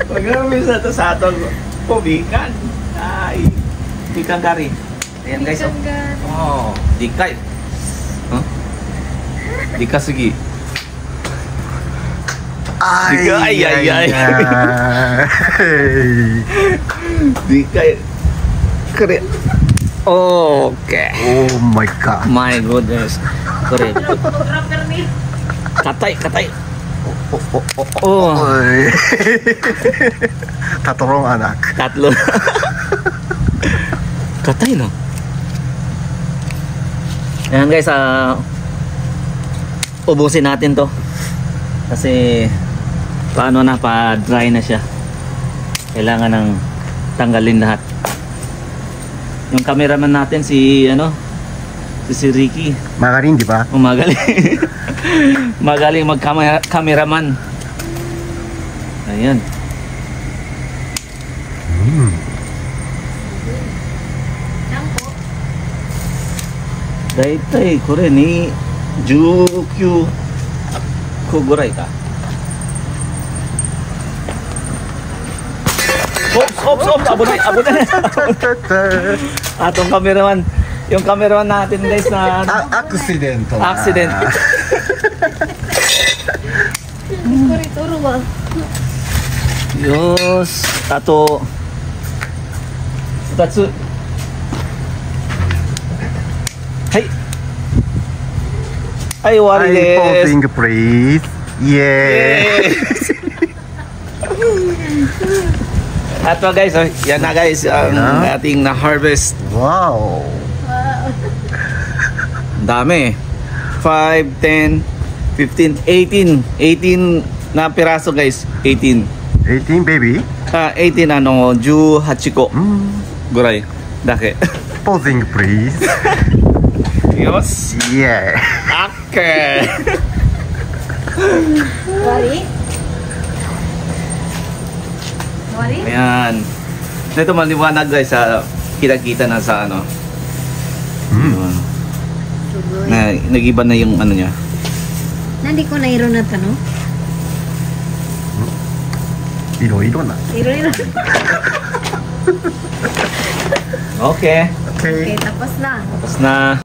Mag-amis na ito sa atong pumikan. Ay, pikan kari. Ayan guys. Oh, dikay. Huh? Dika sige. Ay. Dikay. Kere. Okay. Oh my god. My goodness. Kere. Katay. Oh. Tatlong anak. Tatlo. Katay no. Ayan guys, ubusin natin to. Kasi paano na, pa-dry na siya. Kailangan ng tanggalin lahat. Yung cameraman natin si Ricky. Magaling, di ba? Magaling. Magaling mag-cameraman. Ayan. Daitay ko rin ni 19個ぐらいか。Oops! Abunay! Atong cameraman. Yung cameraman natin guys na... Accident. Yos. Ato... 2つ。はい、終わりです。Posing please. Yeah. Ato guys, yan na guys ang ating na-harvest. Wow. Dami. 5, 10, 15, 18 na piraso guys. 18 baby. 18 18個ぐらいだけ。 Posing please. Yos. Yeah. Okay. Wari? Ayan. Ito maliwanag guys, kita-kita na sa ano. Na nag-iba na yung ano niya. Nandi ko na iro na tanong. Iro na. Okay. Okay, tapos na. Tapos na.